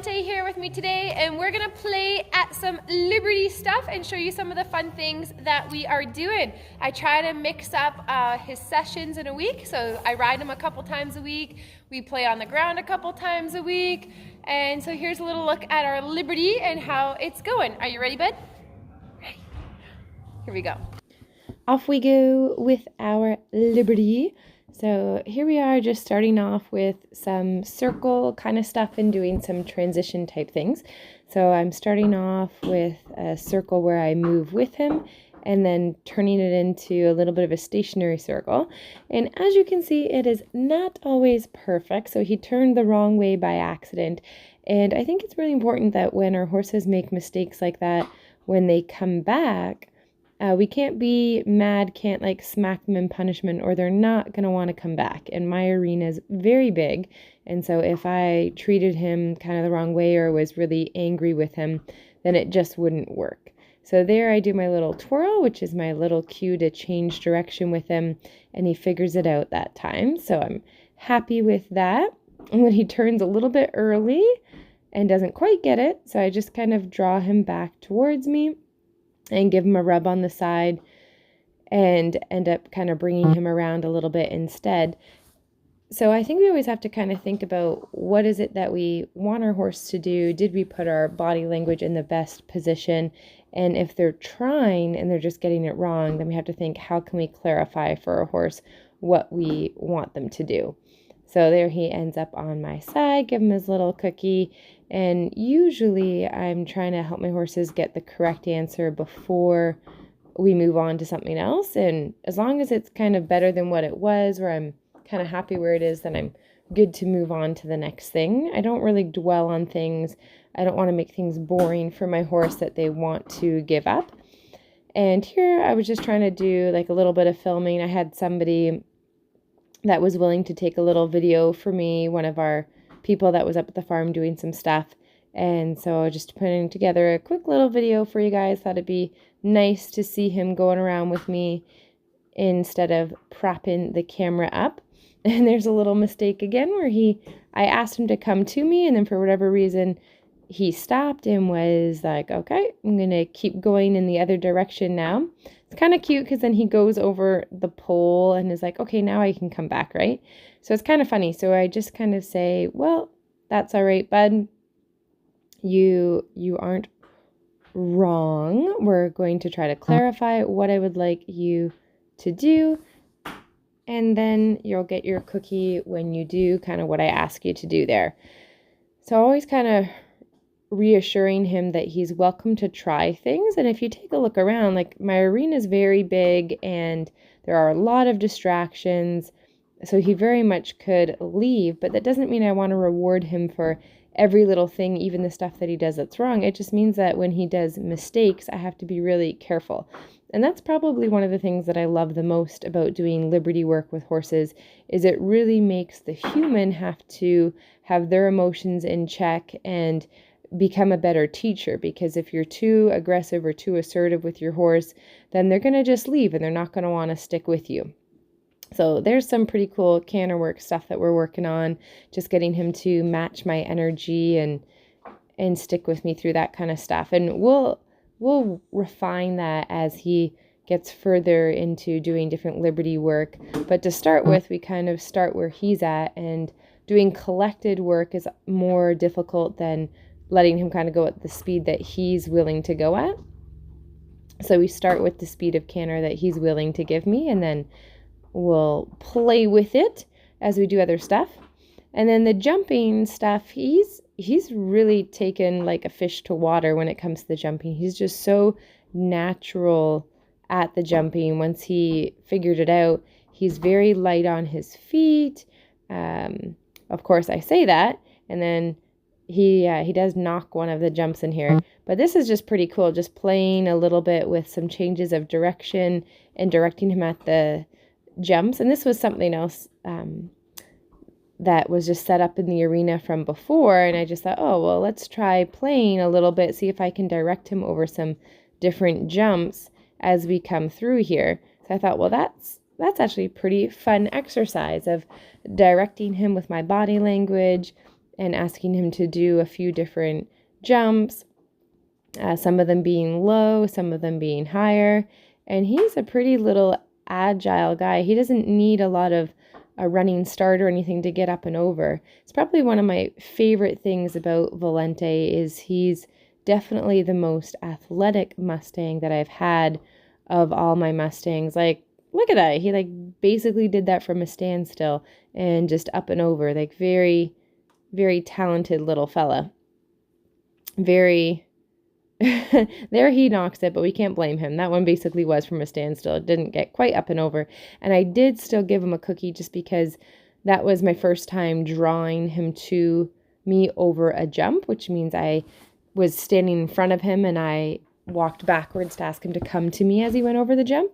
Valiente here with me today, and we're gonna play at some Liberty stuff and show you some of the fun things that we are doing. I try to mix up his sessions in a week, so I ride him a couple times a week. We play on the ground a couple times a week, and so here's a little look at our Liberty and how it's going. Are you ready, bud? Ready. Here we go. Off we go with our Liberty. So here we are, just starting off with some circle kind of stuff and doing some transition type things. So I'm starting off with a circle where I move with him and then turning it into a little bit of a stationary circle. And as you can see, it is not always perfect. So he turned the wrong way by accident. And I think it's really important that when our horses make mistakes like that, when they come back, we can't be mad, can't like smack them in punishment, or they're not going to want to come back. And my arena is very big. And so if I treated him kind of the wrong way or was really angry with him, then it just wouldn't work. So there I do my little twirl, which is my little cue to change direction with him. And he figures it out that time. So I'm happy with that. And then he turns a little bit early and doesn't quite get it. So I just kind of draw him back towards me and give him a rub on the side and end up kind of bringing him around a little bit instead. So I think we always have to kind of think about what is it that we want our horse to do? Did we put our body language in the best position? And if they're trying and they're just getting it wrong, then we have to think, how can we clarify for our horse what we want them to do? So there he ends up on my side, give him his little cookie. And usually I'm trying to help my horses get the correct answer before we move on to something else. And as long as it's kind of better than what it was, or I'm kind of happy where it is, then I'm good to move on to the next thing. I don't really dwell on things. I don't want to make things boring for my horse that they want to give up. And here I was just trying to do like a little bit of filming. I had somebody that was willing to take a little video for me, one of our people that was up at the farm doing some stuff. And so just putting together a quick little video for you guys. Thought it'd be nice to see him going around with me instead of propping the camera up. And there's a little mistake again where I asked him to come to me, and then for whatever reason he stopped and was like, okay, I'm gonna keep going in the other direction now. It's kind of cute because then he goes over the pole and is like, okay, now I can come back, right? So it's kind of funny. So I just kind of say, well, that's all right, bud. You aren't wrong. We're going to try to clarify what I would like you to do. And then you'll get your cookie when you do kind of what I ask you to do there. So always kind of reassuring him that he's welcome to try things. And if you take a look around, like my arena is very big and there are a lot of distractions. So he very much could leave, but that doesn't mean I want to reward him for every little thing, even the stuff that he does that's wrong. It just means that when he does mistakes, I have to be really careful. And that's probably one of the things that I love the most about doing Liberty work with horses, is it really makes the human have to have their emotions in check and become a better teacher. Because if you're too aggressive or too assertive with your horse, then they're going to just leave and they're not going to want to stick with you. So there's some pretty cool canter work stuff that we're working on, just getting him to match my energy and stick with me through that kind of stuff. And we'll refine that as he gets further into doing different Liberty work. But to start with, we kind of start where he's at, and doing collected work is more difficult than letting him kind of go at the speed that he's willing to go at. So we start with the speed of canter that he's willing to give me, and then we'll play with it as we do other stuff. And then the jumping stuff, he's really taken like a fish to water when it comes to the jumping. He's just so natural at the jumping. Once he figured it out, he's very light on his feet. Of course, I say that, and then he does knock one of the jumps in here. But this is just pretty cool, just playing a little bit with some changes of direction and directing him at the jumps. And this was something else that was just set up in the arena from before, and I just thought, oh, well, let's try playing a little bit, see if I can direct him over some different jumps as we come through here. So I thought, well, that's actually a pretty fun exercise of directing him with my body language and asking him to do a few different jumps, some of them being low, some of them being higher. And he's a pretty little agile guy. He doesn't need a lot of a running start or anything to get up and over. It's probably one of my favorite things about Valiente is he's definitely the most athletic Mustang that I've had of all my Mustangs. Like, look at that. He like basically did that from a standstill and just up and over. Like very, very talented little fella. Very there he knocks it, but we can't blame him. That one basically was from a standstill. It didn't get quite up and over. And I did still give him a cookie just because that was my first time drawing him to me over a jump, which means I was standing in front of him and I walked backwards to ask him to come to me as he went over the jump.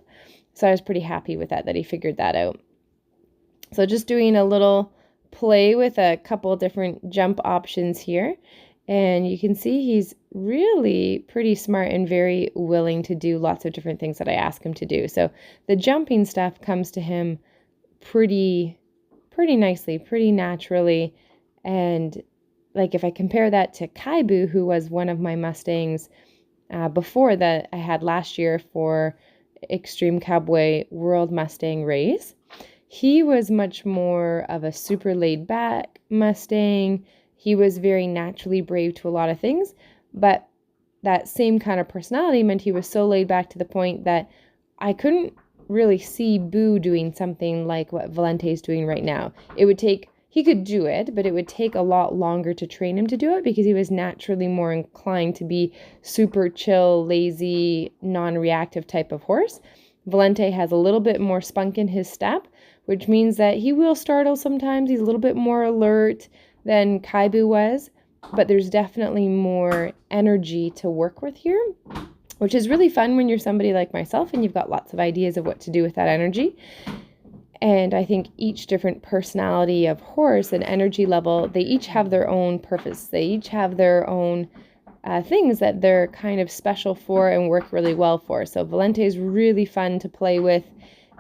So I was pretty happy with that he figured that out. So just doing a little play with a couple different jump options here. And you can see he's really pretty smart and very willing to do lots of different things that I ask him to do. So the jumping stuff comes to him pretty nicely, pretty naturally. And like if I compare that to Kaibu, who was one of my Mustangs before that I had last year for Extreme Cowboy World Mustang Race, he was much more of a super laid back Mustang. He was very naturally brave to a lot of things, but that same kind of personality meant he was so laid back to the point that I couldn't really see Boo doing something like what Valiente is doing right now. He could do it, but it would take a lot longer to train him to do it because he was naturally more inclined to be super chill, lazy, non-reactive type of horse. Valiente has a little bit more spunk in his step, which means that he will startle sometimes. He's a little bit more alert than Kaibu was, but there's definitely more energy to work with here, which is really fun when you're somebody like myself and you've got lots of ideas of what to do with that energy. And I think each different personality of horse and energy level, they each have their own purpose. They each have their own things that they're kind of special for and work really well for. So Valiente is really fun to play with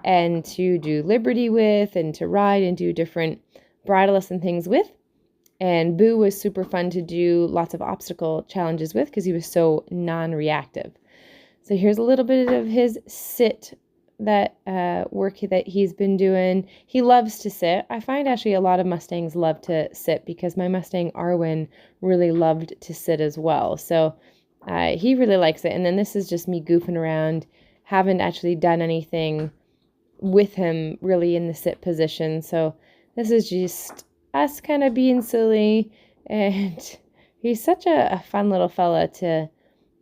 and to do liberty with and to ride and do different bridleless and things with. And Boo was super fun to do lots of obstacle challenges with because he was so non-reactive. So here's a little bit of his sit that work that he's been doing. He loves to sit. I find actually a lot of Mustangs love to sit because my Mustang Arwen really loved to sit as well. So he really likes it. And then this is just me goofing around. Haven't actually done anything with him really in the sit position. So this is just us kind of being silly, and he's such a fun little fella to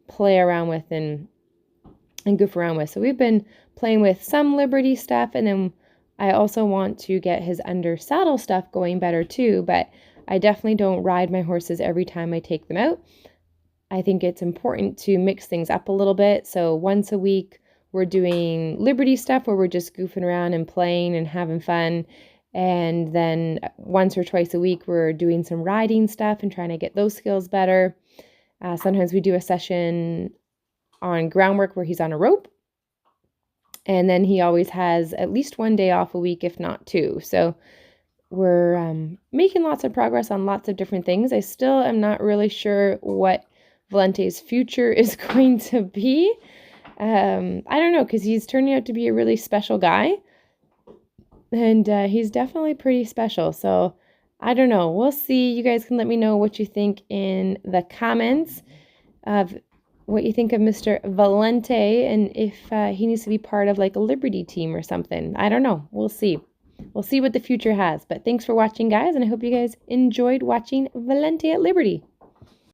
play around with and goof around with. So we've been playing with some liberty stuff, and then I also want to get his under saddle stuff going better too, but I definitely don't ride my horses every time I take them out. I think it's important to mix things up a little bit. So once a week we're doing liberty stuff where we're just goofing around and playing and having fun. And then once or twice a week, we're doing some riding stuff and trying to get those skills better. Sometimes we do a session on groundwork where he's on a rope. And then he always has at least one day off a week, if not two. So we're making lots of progress on lots of different things. I still am not really sure what Valente's future is going to be. I don't know, because he's turning out to be a really special guy. And he's definitely pretty special. So I don't know. We'll see. You guys can let me know what you think in the comments of what you think of Mr. Valiente and if he needs to be part of like a Liberty team or something. I don't know. We'll see. We'll see what the future has. But thanks for watching, guys. And I hope you guys enjoyed watching Valiente at Liberty.